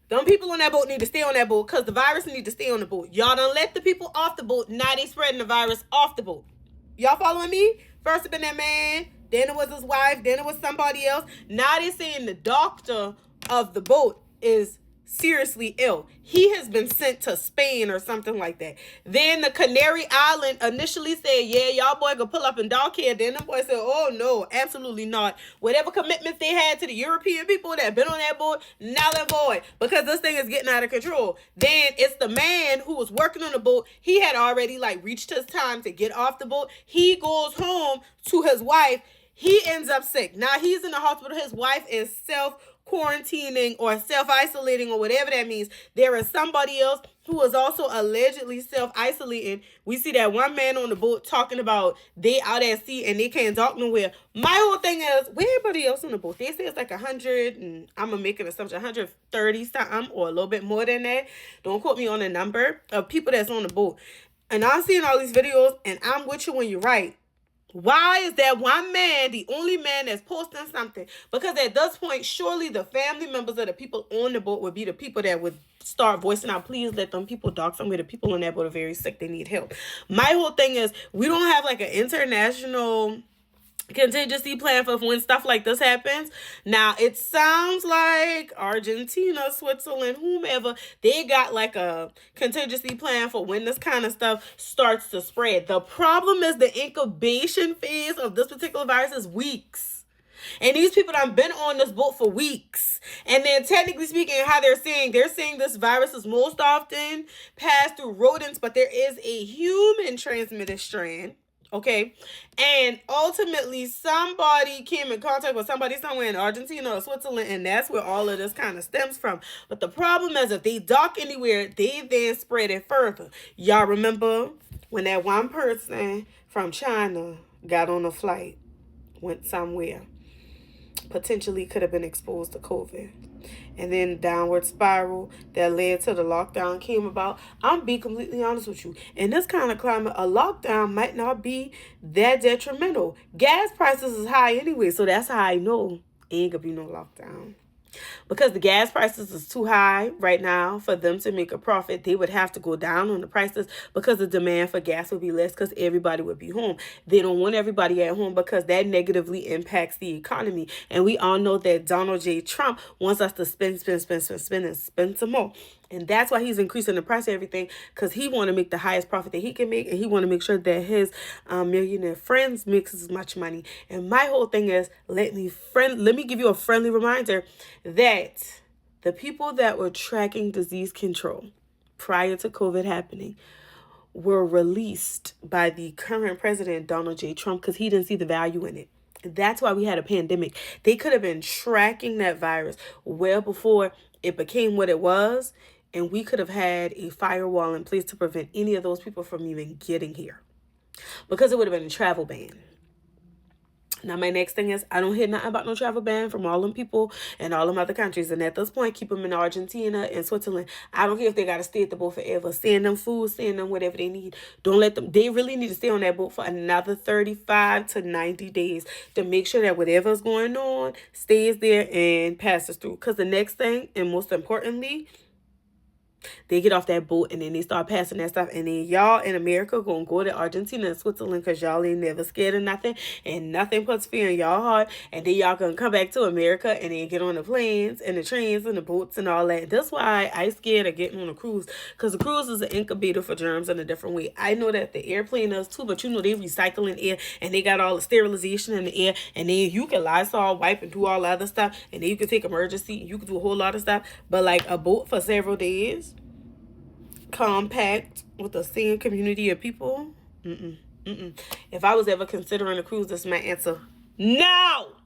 Them people on that boat need to stay on that boat because the virus need to stay on the boat. Y'all done let the people off the boat. Now they spreading the virus off the boat. Y'all following me? First it been that man, then it was his wife, then it was somebody else. Now they saying the doctor of the boat is seriously ill. He has been sent to Spain or something like that. Then the Canary Island initially said, yeah, y'all boy go pull up and dock here. Then the boy said, oh no, absolutely not. Whatever commitments they had to the European people that been on that boat, null and void, because this thing is getting out of control. Then it's the man who was working on the boat. He had already like reached his time to get off the boat. He goes home to his wife. He ends up sick. Now he's in the hospital. His wife is self-quarantining or self-isolating or whatever that means. There is somebody else who is also allegedly self-isolating. We see that one man on the boat talking about they out at sea and they can't talk nowhere. My whole thing is, where everybody else on the boat? They say it's like 100, and I'm going to make an assumption, 130 something or a little bit more than that. Don't quote me on the number of people that's on the boat. And I'm seeing all these videos, and I'm with you when you're right. Why is that one man the only man that's posting something? Because at this point, surely the family members of the people on the boat would be the people that would start voicing out, please let them people dock somewhere. The people on that boat are very sick. They need help. My whole thing is, we don't have like an international contingency plan for when stuff like this happens. Now it sounds like Argentina, Switzerland, whomever, they got like a contingency plan for when this kind of stuff starts to spread. The problem is the incubation phase of this particular virus is weeks. And these people have been on this boat for weeks. And then technically speaking, how they're saying this virus is most often passed through rodents, but there is a human transmitted strand. Okay, and ultimately somebody came in contact with somebody somewhere in Argentina or Switzerland, and that's where all of this kind of stems from. But the problem is, if they dock anywhere, they then spread it further. Y'all remember when that one person from China got on a flight, went somewhere, potentially could have been exposed to COVID, and then downward spiral that led to the lockdown came about. I'm be completely honest with you. In this kind of climate, a lockdown might not be that detrimental. Gas prices is high anyway, so that's how I know ain't gonna be no lockdown. Because the gas prices is too high right now for them to make a profit. They would have to go down on the prices because the demand for gas would be less because everybody would be home. They don't want everybody at home because that negatively impacts the economy. And we all know that Donald J. Trump wants us to spend and spend some more. And that's why he's increasing the price of everything, because he want to make the highest profit that he can make, and he want to make sure that his millionaire friends makes as much money. And my whole thing is, let me give you a friendly reminder that the people that were tracking disease control prior to COVID happening were released by the current president, Donald J. Trump, because he didn't see the value in it. That's why we had a pandemic. They could have been tracking that virus well before it became what it was, and we could have had a firewall in place to prevent any of those people from even getting here, because it would have been a travel ban. Now, my next thing is, I don't hear nothing about no travel ban from all them people and all them other countries. And at this point, keep them in Argentina and Switzerland. I don't care if they got to stay at the boat forever. Send them food, send them whatever they need. Don't let them, they really need to stay on that boat for another 35 to 90 days to make sure that whatever's going on stays there and passes through. Because the next thing, and most importantly, they get off that boat and then they start passing that stuff. And then y'all in America gonna go to Argentina and Switzerland because y'all ain't never scared of nothing. And nothing puts fear in y'all heart. And then y'all gonna come back to America and then get on the planes and the trains and the boats and all that. That's why I scared of getting on a cruise. Because the cruise is an incubator for germs in a different way. I know that the airplane does too. But you know they recycling air. And they got all the sterilization in the air. And then you can Lysol, wipe, and do all the other stuff. And then you can take emergency. You can do a whole lot of stuff. But like a boat for several days, compact with the same community of people. If I was ever considering a cruise, that's my answer. No!